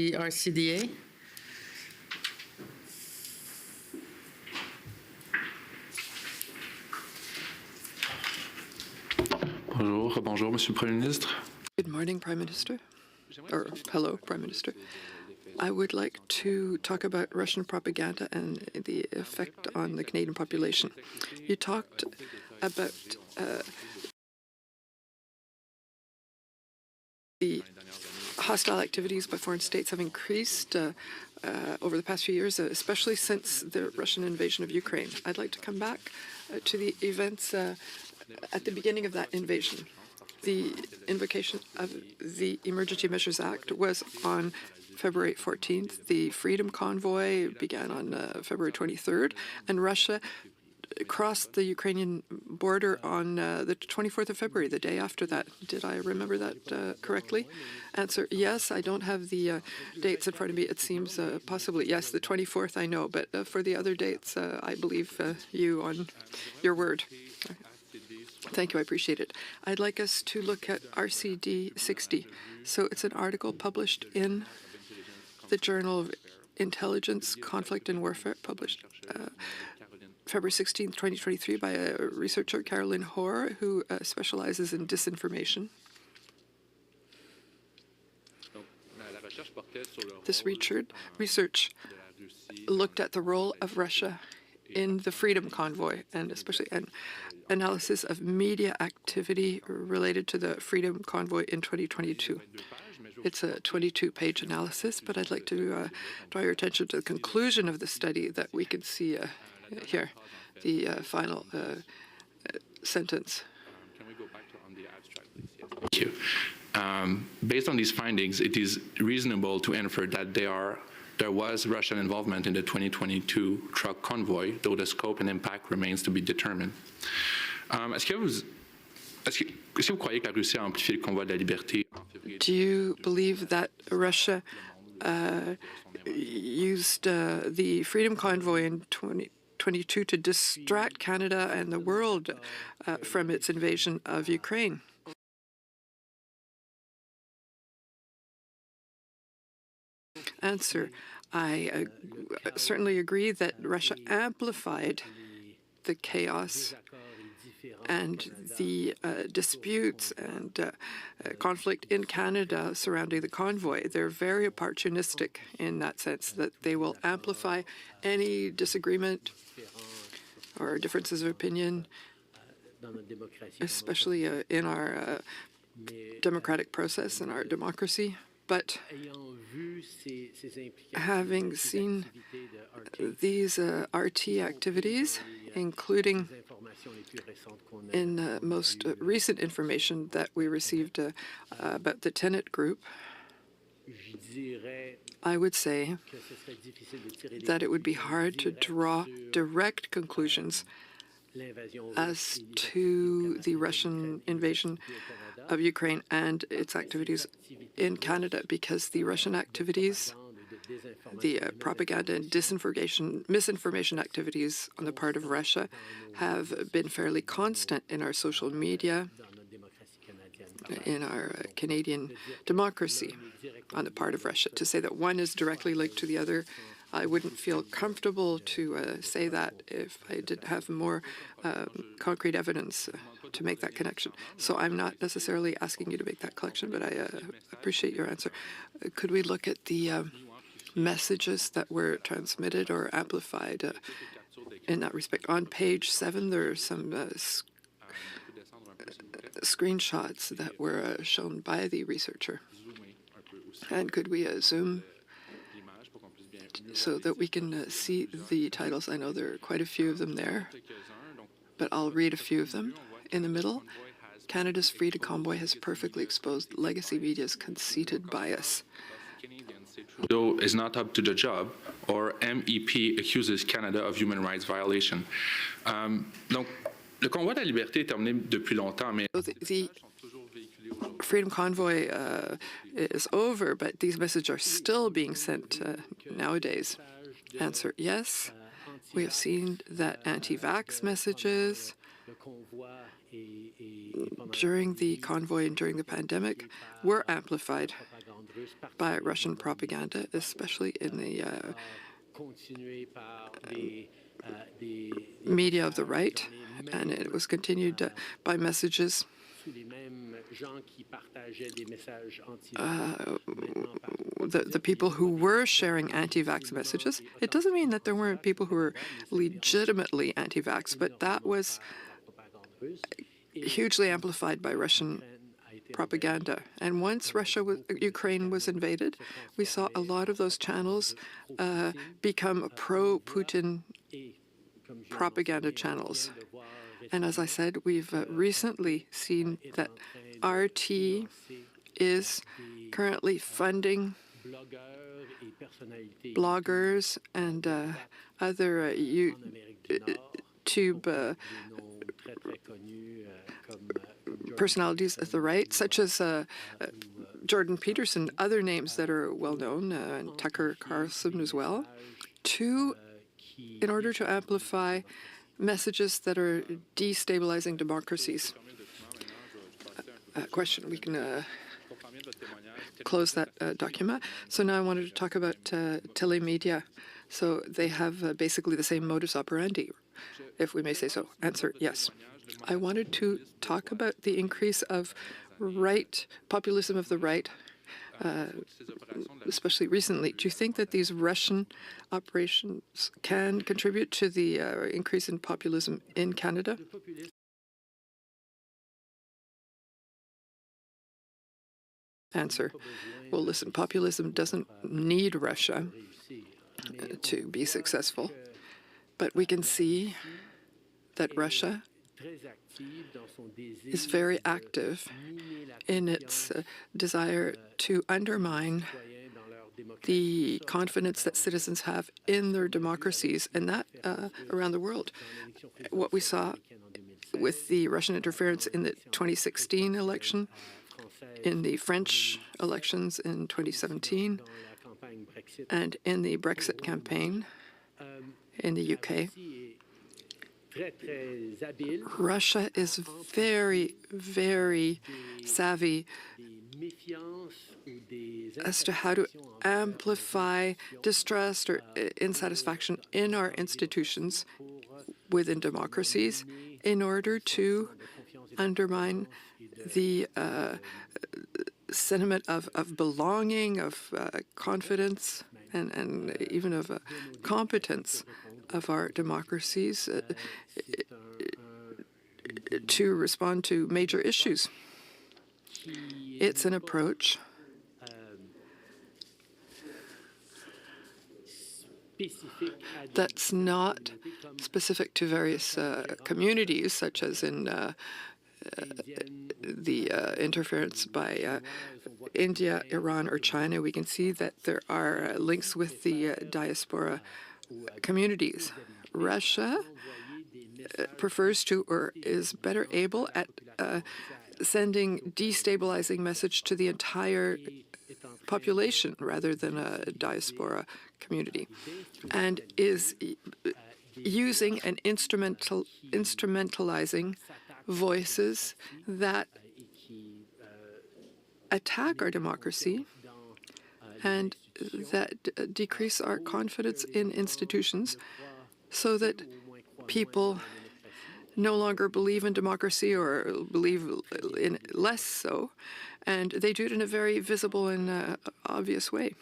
the RCDA. Bonjour, Monsieur le Premier ministre. Good morning, Prime Minister. Or hello, Prime Minister. I would like to talk about Russian propaganda and the effect on the Canadian population. You talked about the hostile activities by foreign states have increased over the past few years, especially since the Russian invasion of Ukraine. I'd like to come back to the events at the beginning of that invasion. The invocation of the Emergency Measures Act was on February 14th. The Freedom Convoy began on February 23rd, and Russia crossed the Ukrainian border on the 24th of February, the day after that. Did I remember that correctly? Answer, yes. I don't have the dates in front of me. It seems possibly, yes, the 24th I know, but for the other dates, I believe you on your word. Thank you, I appreciate it. I'd like us to look at RCD 60. So it's an article published in the Journal of Intelligence, Conflict and Warfare, published February 16, 2023, by a researcher, Caroline Hoare, who specializes in disinformation. This research looked at the role of Russia in the Freedom Convoy, and especially an analysis of media activity related to the Freedom Convoy in 2022. It's a 22-page analysis, but I'd like to draw your attention to the conclusion of the study that we can see here, the final sentence. Can we go back on the abstract, please? Yes. Thank you. Based on these findings, it is reasonable to infer that there was Russian involvement in the 2022 truck convoy, though the scope and impact remains to be determined. Est-ce que vous croyez que la Russie a amplifié le convoi de la liberté? Do you believe that Russia used the Freedom Convoy in 2022 to distract Canada and the world from its invasion of Ukraine? Answer, I certainly agree that Russia amplified the chaos and the disputes and conflict in Canada surrounding the convoy. They're very opportunistic in that sense, that they will amplify any disagreement or differences of opinion, especially in our democratic process and our democracy. But having seen these RT activities, including in the most recent information that we received about the Tenet Group, I would say that it would be hard to draw direct conclusions as to the Russian invasion of Ukraine and its activities in Canada, because the Russian activities, the propaganda and misinformation activities on the part of Russia have been fairly constant in our social media, in our Canadian democracy on the part of Russia. To say that one is directly linked to the other, I wouldn't feel comfortable to say that if I didn't have more concrete evidence to make that connection. So I'm not necessarily asking you to make that connection, but I appreciate your answer. Could we look at the messages that were transmitted or amplified in that respect? On page 7, there are some screenshots that were shown by the researcher. And could we zoom so that we can see the titles? I know there are quite a few of them there, but I'll read a few of them. In the middle, Canada's Freedom Convoy has perfectly exposed legacy media's conceited bias. Though is not up to the job, or MEP accuses Canada of human rights violation. Donc, le convoi de la liberté est terminé depuis longtemps, mais the Freedom Convoy is over, but these messages are still being sent nowadays. Answer, yes. We have seen that anti-vax messages during the convoy and during the pandemic were amplified by Russian propaganda, especially in the media of the right, and it was continued by messages the people who were sharing anti-vax messages. It doesn't mean that there weren't people who were legitimately anti-vax, but that was hugely amplified by Russian propaganda. And once Ukraine was invaded, we saw a lot of those channels become pro-Putin propaganda channels. And as I said, we've recently seen that RT is currently funding bloggers and other YouTube personalities of the right, such as Jordan Peterson, other names that are well known, and Tucker Carlson as well, in order to amplify messages that are destabilizing democracies. Question, we can close that document. So now I wanted to talk about telemedia. So they have basically the same modus operandi, if we may say so. Answer, yes. I wanted to talk about the increase of populism of the right, especially recently. Do you think that these Russian operations can contribute to the increase in populism in Canada? Answer. Well, listen, populism doesn't need Russia to be successful, but we can see that Russia is very active in its desire to undermine the confidence that citizens have in their democracies, and that around the world. What we saw with the Russian interference in the 2016 election, in the French elections in 2017, and in the Brexit campaign in the UK. Russia is very, very savvy as to how to amplify distrust or insatisfaction in our institutions within democracies in order to undermine the sentiment of belonging, of confidence, and even of competence of our democracies to respond to major issues. It's an approach that's not specific to various communities, such as in the interference by India, Iran, or China. We can see that there are links with the diaspora communities. Russia prefers to, or is better able at sending destabilizing message to the entire population rather than a diaspora community, and is using and instrumentalizing voices that attack our democracy and that decrease our confidence in institutions, so that people no longer believe in democracy or believe in it less so, and they do it in a very visible and obvious way.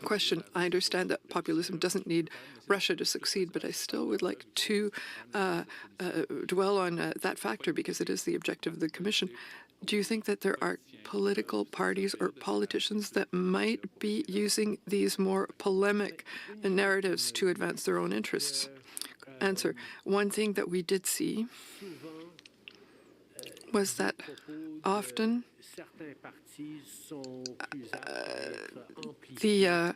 Question, I understand that populism doesn't need Russia to succeed, but I still would like to dwell on that factor because it is the objective of the Commission. Do you think that there are political parties or politicians that might be using these more polemic narratives to advance their own interests? Answer. One thing that we did see was that often the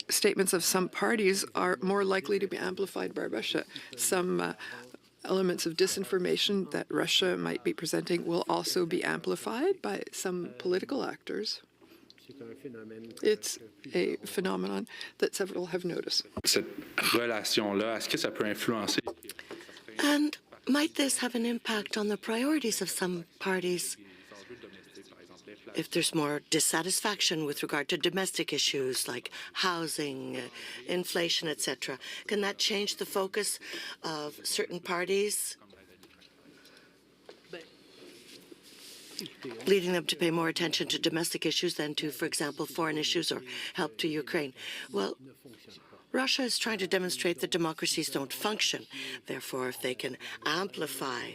statements of some parties are more likely to be amplified by Russia. Some elements of disinformation that Russia might be presenting will also be amplified by some political actors. It's a phenomenon that several have noticed. And might this have an impact on the priorities of some parties? if there's more dissatisfaction with regard to domestic issues like housing, inflation, etc., can that change the focus of certain parties, leading them to pay more attention to domestic issues than to, for example, foreign issues or help to Ukraine? Well, Russia is trying to demonstrate that democracies don't function. Therefore, if they can amplify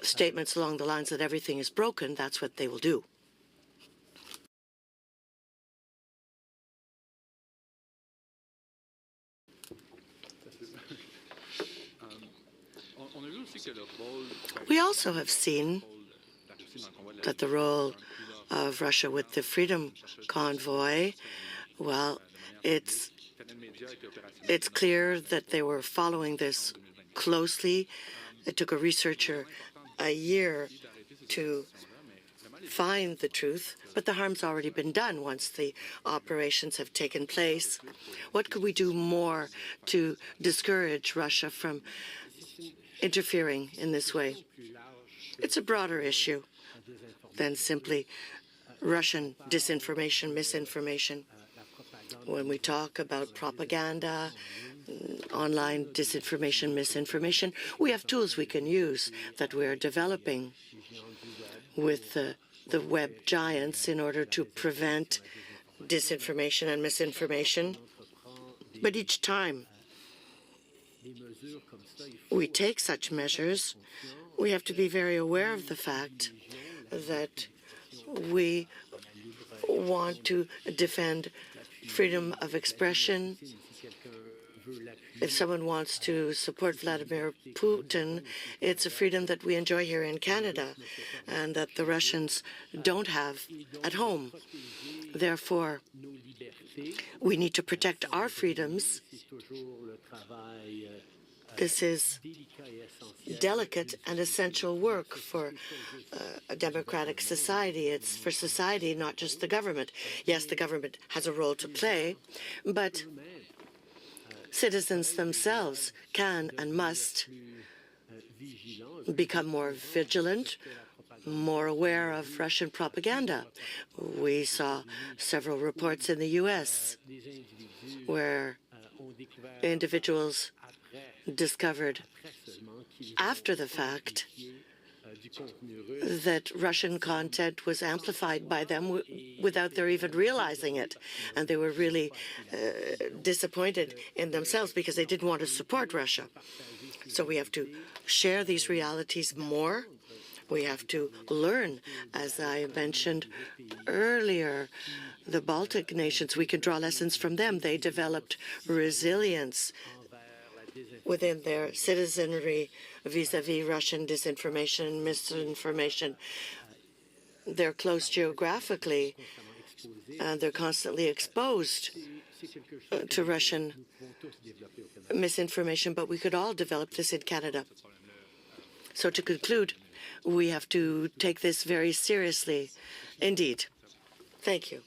statements along the lines that everything is broken, that's what they will do. We also have seen that the role of Russia with the Freedom Convoy, well, it's clear that they were following this closely. It took a researcher a year to find the truth, but the harm's already been done once the operations have taken place. What could we do more to discourage Russia from interfering in this way? It's a broader issue than simply Russian disinformation, misinformation. When we talk about propaganda, online disinformation, misinformation, we have tools we can use that we're developing with the web giants in order to prevent disinformation and misinformation. But each time we take such measures, we have to be very aware of the fact that we want to defend freedom of expression. If someone wants to support Vladimir Putin, it's a freedom that we enjoy here in Canada and that the Russians don't have at home. Therefore, we need to protect our freedoms. This is delicate and essential work for a democratic society. It's for society, not just the government. Yes, the government has a role to play, but citizens themselves can and must become more vigilant, more aware of Russian propaganda. We saw several reports in the U.S. where individuals discovered after the fact that Russian content was amplified by them without their even realizing it. And they were really disappointed in themselves because they didn't want to support Russia. So we have to share these realities more. We have to learn, as I mentioned earlier, the Baltic nations. We can draw lessons from them. They developed resilience within their citizenry vis-à-vis Russian disinformation and misinformation. They're close geographically, and they're constantly exposed to Russian misinformation, but we could all develop this in Canada. So to conclude, we have to take this very seriously indeed. Thank you.